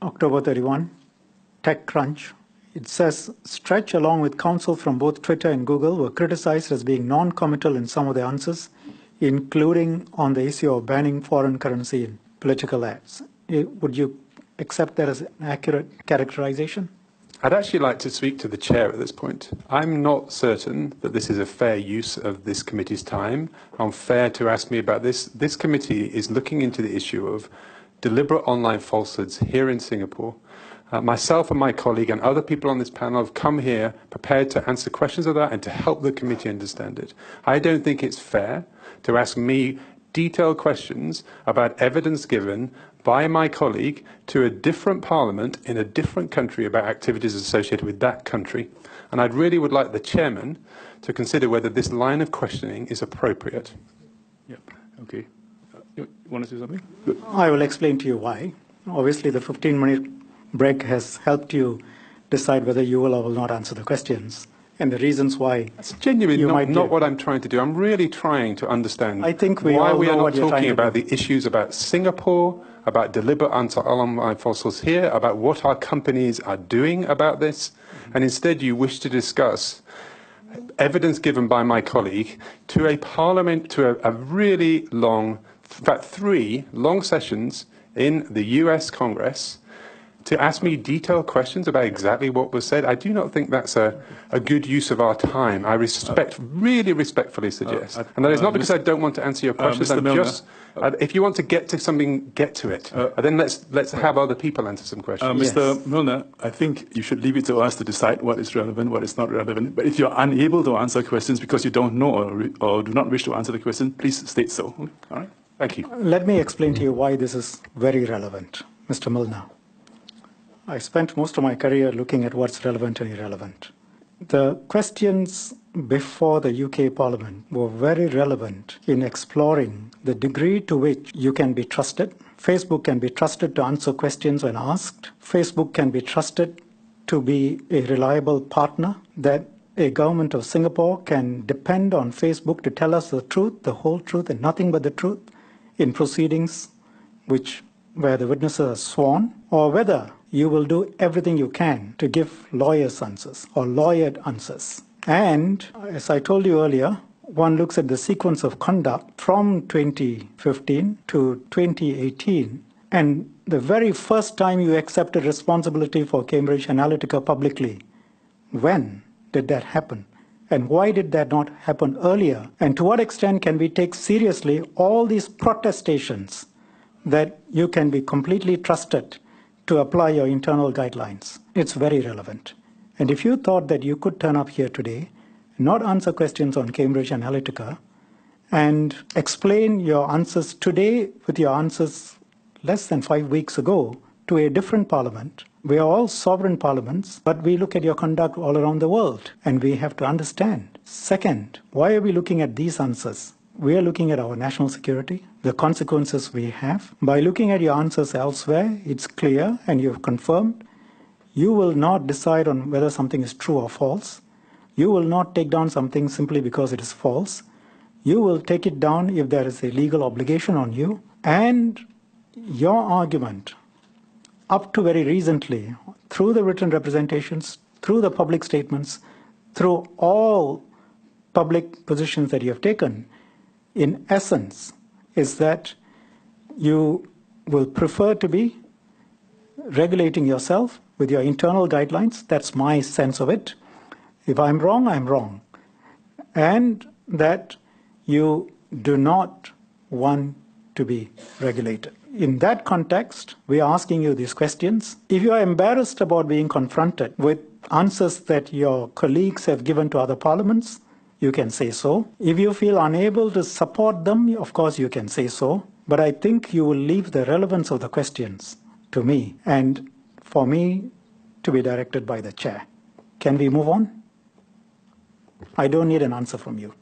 October 31, TechCrunch. It says, Stretch, along with counsel from both Twitter and Google, were criticized as being non-committal in some of the answers, including on the issue of banning foreign currency in political ads. Would you accept that as an accurate characterization? I'd actually like to speak to the chair at this point. I'm not certain that this is a fair use of this committee's time. Unfair to ask me about this. This committee is looking into the issue of deliberate online falsehoods here in Singapore. Myself and my colleague and other people on this panel have come here prepared to answer questions of that and to help the committee understand it. I don't think it's fair to ask me detailed questions about evidence given by my colleague to a different parliament in a different country about activities associated with that country. And I really would like the chairman to consider whether this line of questioning is appropriate. Yeah. Okay. You want to say something? I will explain to you why. Obviously, the 15-minute break has helped you decide whether you will or will not answer the questions. And the reasons why. That's genuinely not what I'm trying to do. I'm really trying to understand why we are not talking about the issues about Singapore, about deliberate online falsehoods here, about what our companies are doing about this, and instead you wish to discuss evidence given by my colleague to a parliament, to a really long, in fact 3 long sessions in the US Congress, to ask me detailed questions about exactly what was said. I do not think that's a good use of our time. I really respectfully suggest. And that is not because I don't want to answer your questions. I'm just, if you want to get to something, get to it. Then let's have other people answer some questions. Mr. Milner, I think you should leave it to us to decide what is relevant, what is not relevant. But if you're unable to answer questions because you don't know or do not wish to answer the question, please state so. All right? Thank you. Let me explain to you why this is very relevant, Mr. Milner. I spent most of my career looking at what's relevant and irrelevant. The questions before the UK Parliament were very relevant in exploring the degree to which you can be trusted. Facebook can be trusted to answer questions when asked. Facebook can be trusted to be a reliable partner, that a government of Singapore can depend on Facebook to tell us the truth, the whole truth, and nothing but the truth in proceedings where the witnesses are sworn, or whether you will do everything you can to give lawyers' answers or lawyered answers. And as I told you earlier, one looks at the sequence of conduct from 2015 to 2018, and the very first time you accepted responsibility for Cambridge Analytica publicly, when did that happen? And why did that not happen earlier? And to what extent can we take seriously all these protestations that you can be completely trusted to apply your internal guidelines? It's very relevant. And if you thought that you could turn up here today, not answer questions on Cambridge Analytica, and explain your answers today with your answers less than 5 weeks ago to a different parliament, we are all sovereign parliaments, but we look at your conduct all around the world, and we have to understand. Second, why are we looking at these answers? We are looking at our national security, the consequences we have. By looking at your answers elsewhere, it's clear, and you have confirmed, you will not decide on whether something is true or false. You will not take down something simply because it is false. You will take it down if there is a legal obligation on you. And your argument, up to very recently, through the written representations, through the public statements, through all public positions that you have taken, in essence, is that you will prefer to be regulating yourself with your internal guidelines. That's my sense of it. If I'm wrong, I'm wrong. And that you do not want to be regulated. In that context, we are asking you these questions. If you are embarrassed about being confronted with answers that your colleagues have given to other parliaments, you can say so. If you feel unable to support them, of course you can say so. But I think you will leave the relevance of the questions to me, and for me to be directed by the chair. Can we move on? I don't need an answer from you.